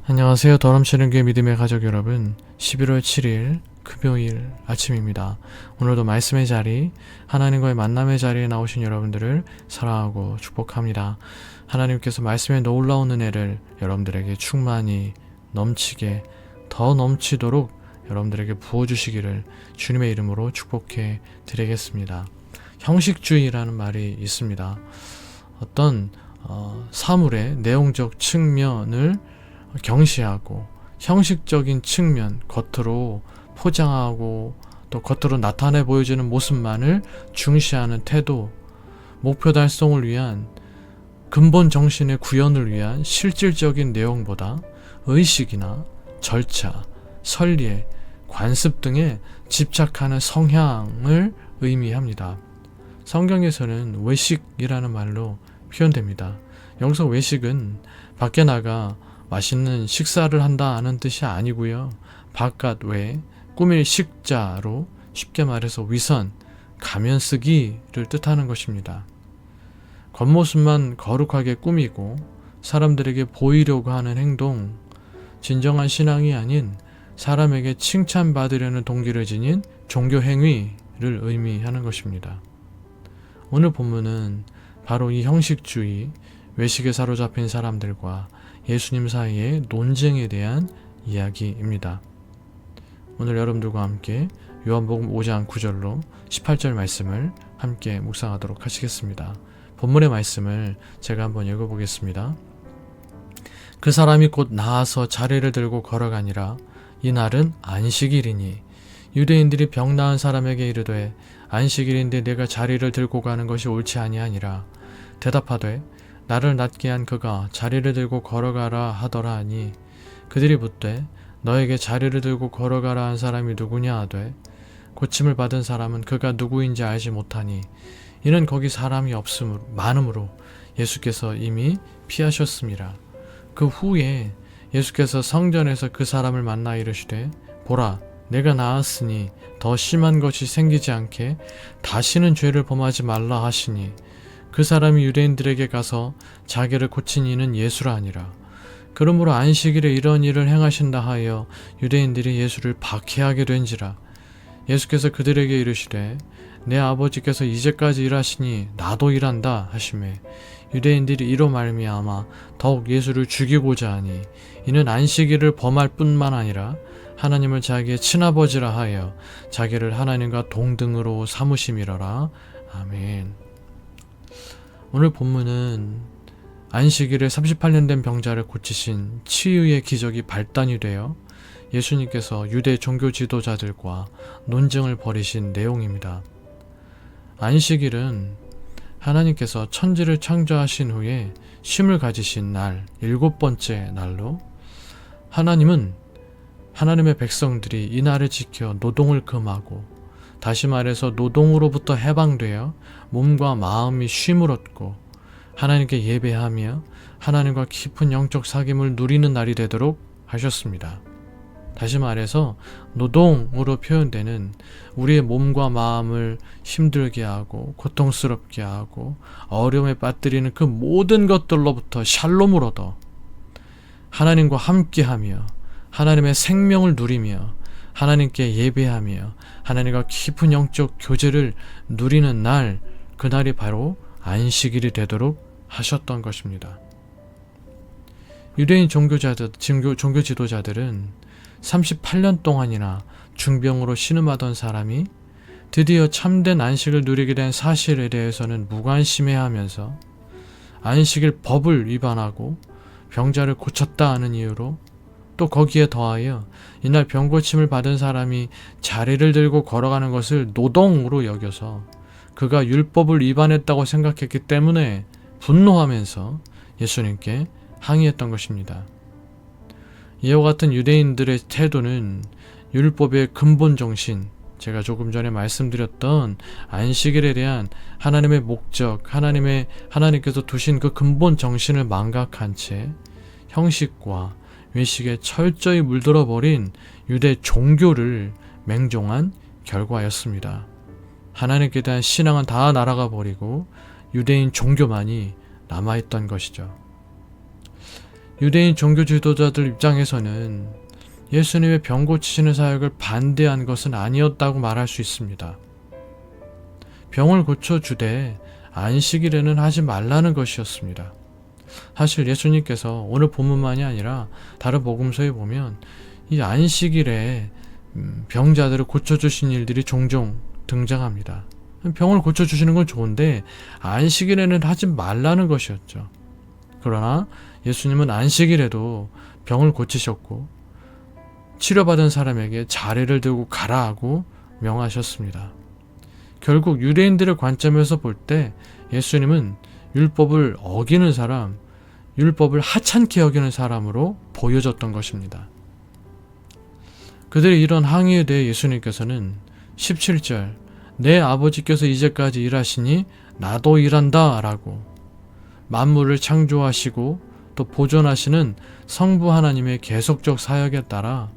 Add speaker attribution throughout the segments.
Speaker 1: 안녕하세요. 더넘치는 교회 믿음의 가족 여러분, 11월 7일 금요일 아침입니다. 오늘도 말씀의 자리, 하나님과의 만남의 자리에 나오신 여러분들을 사랑하고 축복합니다. 하나님께서 말씀의 놀라운 은혜를 여러분들에게 충만히 넘치게, 더 넘치도록 여러분들에게 부어주시기를 주님의 이름으로 축복해 드리겠습니다. 형식주의라는 말이 있습니다. 어떤 사물의 내용적 측면을 경시하고 형식적인 측면, 겉으로 포장하고 또 겉으로 나타내 보여주는 모습만을 중시하는 태도, 목표 달성을 위한 근본 정신의 구현을 위한 실질적인 내용보다 의식이나 절차, 선례, 관습 등에 집착하는 성향을 의미합니다. 성경에서는 외식이라는 말로 표현됩니다. 여기서 외식은 밖에 나가 맛있는 식사를 한다는 뜻이 아니고요. 바깥 외 꾸밀 식자로 쉽게 말해서 위선, 가면 쓰기를 뜻하는 것입니다. 겉모습만 거룩하게 꾸미고 사람들에게 보이려고 하는 행동, 진정한 신앙이 아닌 사람에게 칭찬받으려는 동기를 지닌 종교 행위를 의미하는 것입니다. 오늘 본문은 바로 이 형식주의, 외식에 사로잡힌 사람들과 예수님 사이의 논쟁에 대한 이야기입니다. 오늘 여러분들과 함께 요한복음 5장 9절로 18절 말씀을 함께 묵상하도록 하시겠습니다. 본문의 말씀을 제가 한번 읽어보겠습니다. 그 사람이 곧 나아서 자리를 들고 걸어가니라. 이날은 안식일이니 유대인들이 병 나은 사람에게 이르되 안식일인데 내가 자리를 들고 가는 것이 옳지 아니하니라. 대답하되 나를 낫게 한 그가 자리를 들고 걸어가라 하더라 하니 그들이 묻되 너에게 자리를 들고 걸어가라 한 사람이 누구냐 하되 고침을 받은 사람은 그가 누구인지 알지 못하니 이는 거기 사람이 많음으로 예수께서 이미 피하셨음이라. 그 후에 예수께서 성전에서 그 사람을 만나 이르시되 보라 내가 나았으니 더 심한 것이 생기지 않게 다시는 죄를 범하지 말라 하시니 그 사람이 유대인들에게 가서 자기를 고친 이는 예수라 하니라. 그러므로 안식일에 이런 일을 행하신다 하여 유대인들이 예수를 박해하게 된지라. 예수께서 그들에게 이르시되 내 아버지께서 이제까지 일하시니 나도 일한다 하시매 유대인들이 이로 말미암아 더욱 예수를 죽이고자 하니 이는 안식일을 범할 뿐만 아니라 하나님을 자기의 친아버지라 하여 자기를 하나님과 동등으로 삼으심이러라. 아멘. 오늘 본문은 안식일에 38년 된 병자를 고치신 치유의 기적이 발단이 되어 예수님께서 유대 종교 지도자들과 논쟁을 벌이신 내용입니다. 안식일은 하나님께서 천지를 창조하신 후에 쉼을 가지신 날, 7번째 날로 하나님은 하나님의 백성들이 이 날을 지켜 노동을 금하고 다시 말해서 노동으로부터 해방되어 몸과 마음이 쉼을 얻고 하나님께 예배하며 하나님과 깊은 영적 사귐을 누리는 날이 되도록 하셨습니다. 다시 말해서 노동으로 표현되는 우리의 몸과 마음을 힘들게 하고 고통스럽게 하고 어려움에 빠뜨리는 그 모든 것들로부터 샬롬을 얻어 하나님과 함께하며 하나님의 생명을 누리며 하나님께 예배하며 하나님과 깊은 영적 교제를 누리는 날, 그날이 바로 안식일이 되도록 하셨던 것입니다. 유대인 종교 지도자들은 38년 동안이나 중병으로 신음하던 사람이 드디어 참된 안식을 누리게 된 사실에 대해서는 무관심해하면서 안식일 법을 위반하고 병자를 고쳤다 하는 이유로 또 거기에 더하여 이날 병고침을 받은 사람이 자리를 들고 걸어가는 것을 노동으로 여겨서 그가 율법을 위반했다고 생각했기 때문에 분노하면서 예수님께 항의했던 것입니다. 이와 같은 유대인들의 태도는 율법의 근본 정신, 제가 조금 전에 말씀드렸던 안식일에 대한 하나님의 목적, 하나님께서 두신 그 근본 정신을 망각한 채 형식과 외식에 철저히 물들어버린 유대 종교를 맹종한 결과였습니다. 하나님께 대한 신앙은 다 날아가 버리고 유대인 종교만이 남아있던 것이죠. 유대인 종교 지도자들 입장에서는 예수님의 병 고치시는 사역을 반대한 것은 아니었다고 말할 수 있습니다. 병을 고쳐주되 안식일에는 하지 말라는 것이었습니다. 사실 예수님께서 오늘 본문만이 아니라 다른 복음서에 보면 이 안식일에 병자들을 고쳐주신 일들이 종종 등장합니다. 병을 고쳐주시는 건 좋은데 안식일에는 하지 말라는 것이었죠. 그러나 예수님은 안식일에도 병을 고치셨고 치료받은 사람에게 자리를 들고 가라 하고 명하셨습니다. 결국 유대인들의 관점에서 볼 때 예수님은 율법을 어기는 사람, 율법을 하찮게 여기는 사람으로 보여졌던 것입니다. 그들의 이런 항의에 대해 예수님께서는 17절 내 아버지께서 이제까지 일하시니 나도 일한다 라고 만물을 창조하시고 또 보존하시는 성부 하나님의 계속적 사역에 따라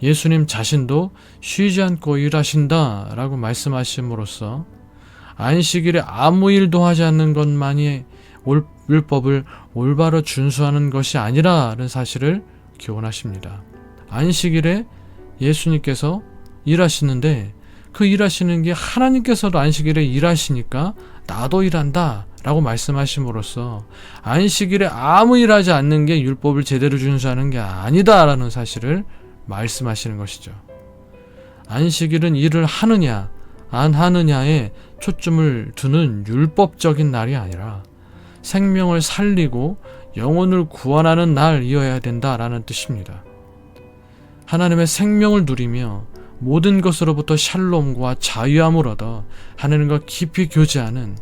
Speaker 1: 예수님 자신도 쉬지 않고 일하신다 라고 말씀하심으로써 안식일에 아무 일도 하지 않는 것만이 율법을 올바로 준수하는 것이 아니라는 사실을 교훈하십니다. 안식일에 예수님께서 일하시는데 그 일하시는 게 하나님께서도 안식일에 일하시니까 나도 일한다 라고 말씀하심으로써 안식일에 아무 일하지 않는 게 율법을 제대로 준수하는 게 아니다 라는 사실을 말씀하시는 것이죠. 안식일은 일을 하느냐 안 하느냐에 초점을 두는 율법적인 날이 아니라 생명을 살리고 영혼을 구원하는 날이어야 된다라는 뜻입니다. 하나님의 생명을 누리며 모든 것으로부터 샬롬과 자유함을 얻어 하나님과 깊이 교제하는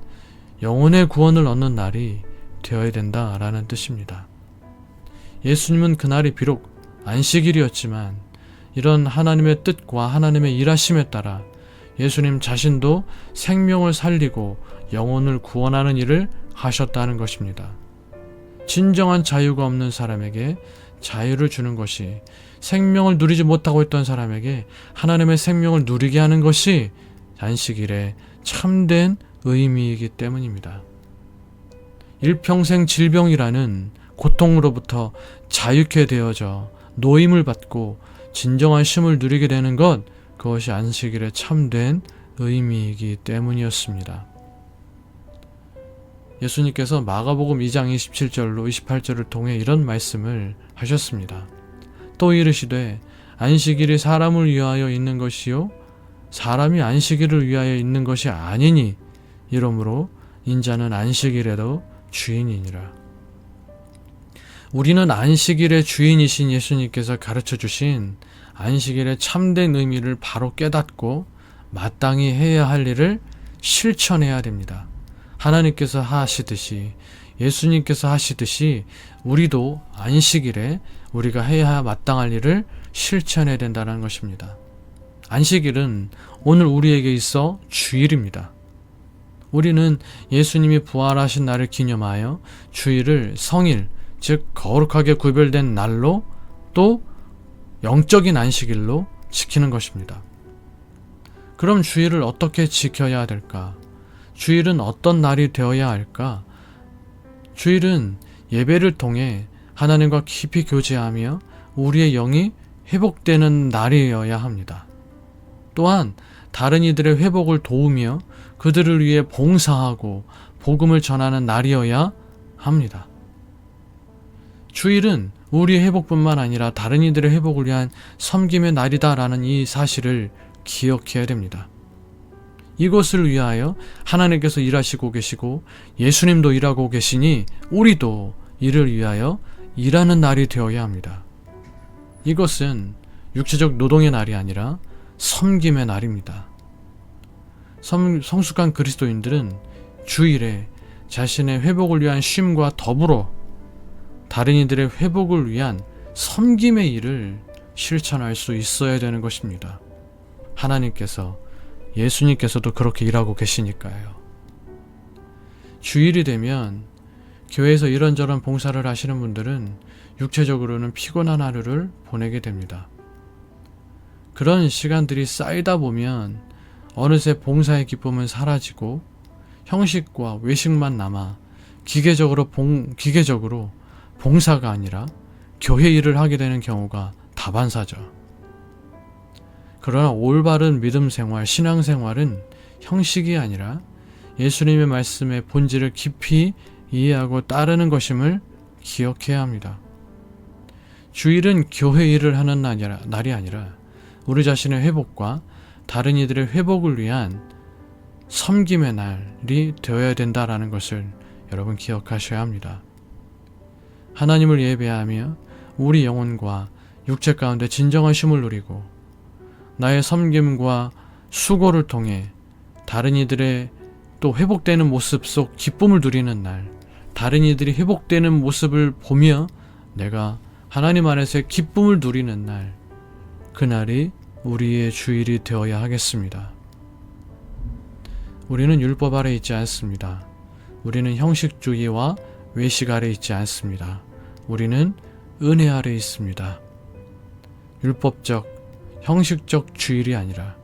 Speaker 1: 영혼의 구원을 얻는 날이 되어야 된다라는 뜻입니다. 예수님은 그날이 비록 안식일이었지만 이런 하나님의 뜻과 하나님의 일하심에 따라 예수님 자신도 생명을 살리고 영혼을 구원하는 일을 하셨다는 것입니다. 진정한 자유가 없는 사람에게 자유를 주는 것이 생명을 누리지 못하고 있던 사람에게 하나님의 생명을 누리게 하는 것이 안식일의 참된 의미이기 때문입니다. 일평생 질병이라는 고통으로부터 자유케 되어져 노임을 받고 진정한 쉼을 누리게 되는 것, 그것이 안식일의 참된 의미이기 때문이었습니다. 예수님께서 마가복음 2장 27절로 28절을 통해 이런 말씀을 하셨습니다. 또 이르시되 안식일이 사람을 위하여 있는 것이요 사람이 안식일을 위하여 있는 것이 아니니 이러므로 인자는 안식일에도 주인이니라. 우리는 안식일의 주인이신 예수님께서 가르쳐 주신 안식일의 참된 의미를 바로 깨닫고 마땅히 해야 할 일을 실천해야 됩니다. 하나님께서 하시듯이 예수님께서 하시듯이 우리도 안식일에 우리가 해야 마땅할 일을 실천해야 된다는 것입니다. 안식일은 오늘 우리에게 있어 주일입니다. 우리는 예수님이 부활하신 날을 기념하여 주일을 성일, 즉 거룩하게 구별된 날로 또 영적인 안식일로 지키는 것입니다. 그럼 주일을 어떻게 지켜야 될까? 주일은 어떤 날이 되어야 할까? 주일은 예배를 통해 하나님과 깊이 교제하며 우리의 영이 회복되는 날이어야 합니다. 또한 다른 이들의 회복을 도우며 그들을 위해 봉사하고 복음을 전하는 날이어야 합니다. 주일은 우리의 회복뿐만 아니라 다른 이들의 회복을 위한 섬김의 날이다라는 이 사실을 기억해야 됩니다. 이것을 위하여 하나님께서 일하시고 계시고 예수님도 일하고 계시니 우리도 이를 위하여 일하는 날이 되어야 합니다. 이것은 육체적 노동의 날이 아니라 섬김의 날입니다. 성숙한 그리스도인들은 주일에 자신의 회복을 위한 쉼과 더불어 다른 이들의 회복을 위한 섬김의 일을 실천할 수 있어야 되는 것입니다. 하나님께서 예수님께서도 그렇게 일하고 계시니까요. 주일이 되면 교회에서 이런저런 봉사를 하시는 분들은 육체적으로는 피곤한 하루를 보내게 됩니다. 그런 시간들이 쌓이다 보면 어느새 봉사의 기쁨은 사라지고 형식과 외식만 남아 기계적으로 봉사가 아니라 교회 일을 하게 되는 경우가 다반사죠. 그러나 올바른 믿음 생활, 신앙 생활은 형식이 아니라 예수님의 말씀의 본질을 깊이 이해하고 따르는 것임을 기억해야 합니다. 주일은 교회 일을 하는 날이 아니라 우리 자신의 회복과 다른 이들의 회복을 위한 섬김의 날이 되어야 된다라는 것을 여러분 기억하셔야 합니다. 하나님을 예배하며 우리 영혼과 육체 가운데 진정한 쉼을 누리고 나의 섬김과 수고를 통해 다른 이들의 또 회복되는 모습 속 기쁨을 누리는 날, 다른 이들이 회복되는 모습을 보며 내가 하나님 안에서의 기쁨을 누리는 날, 그날이 우리의 주일이 되어야 하겠습니다. 우리는 율법 아래 있지 않습니다. 우리는 형식주의와 외식 아래 있지 않습니다. 우리는 은혜 아래 있습니다. 율법적, 형식적 주일이 아니라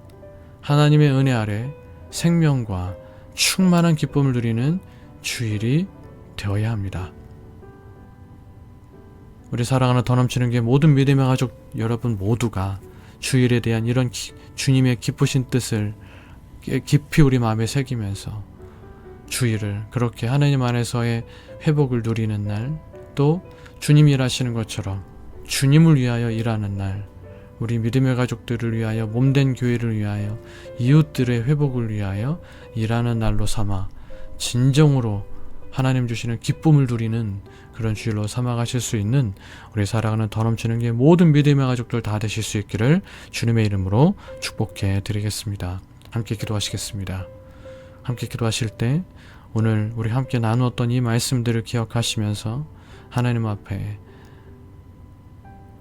Speaker 1: 하나님의 은혜 아래 생명과 충만한 기쁨을 누리는 주일이 되어야 합니다. 우리 사랑하는 더 넘치는 게 모든 믿음의 가족 여러분 모두가 주일에 대한 이런 주님의 기쁘신 뜻을 깊이 우리 마음에 새기면서 주일을 그렇게 하나님 안에서의 회복을 누리는 날, 또 주님이 일하시는 것처럼 주님을 위하여 일하는 날, 우리 믿음의 가족들을 위하여 몸된 교회를 위하여 이웃들의 회복을 위하여 일하는 날로 삼아 진정으로 하나님 주시는 기쁨을 누리는 그런 주일로 삼아가실 수 있는 우리 사랑하는 더 넘치는 게 모든 믿음의 가족들 다 되실 수 있기를 주님의 이름으로 축복해 드리겠습니다. 함께 기도하시겠습니다. 함께 기도하실 때 오늘 우리 함께 나누었던 이 말씀들을 기억하시면서 하나님 앞에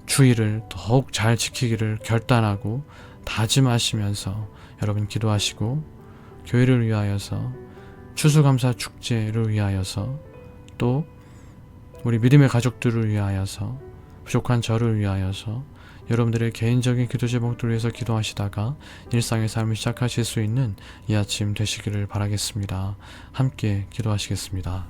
Speaker 1: 주일을 더욱 잘 지키기를 결단하고 다짐하시면서 여러분 기도하시고 교회를 위하여서 추수감사 축제를 위하여서 또 우리 믿음의 가족들을 위하여서 부족한 저를 위하여서 여러분들의 개인적인 기도 제목들을 위해서 기도하시다가 일상의 삶을 시작하실 수 있는 이 아침 되시기를 바라겠습니다. 함께 기도하시겠습니다.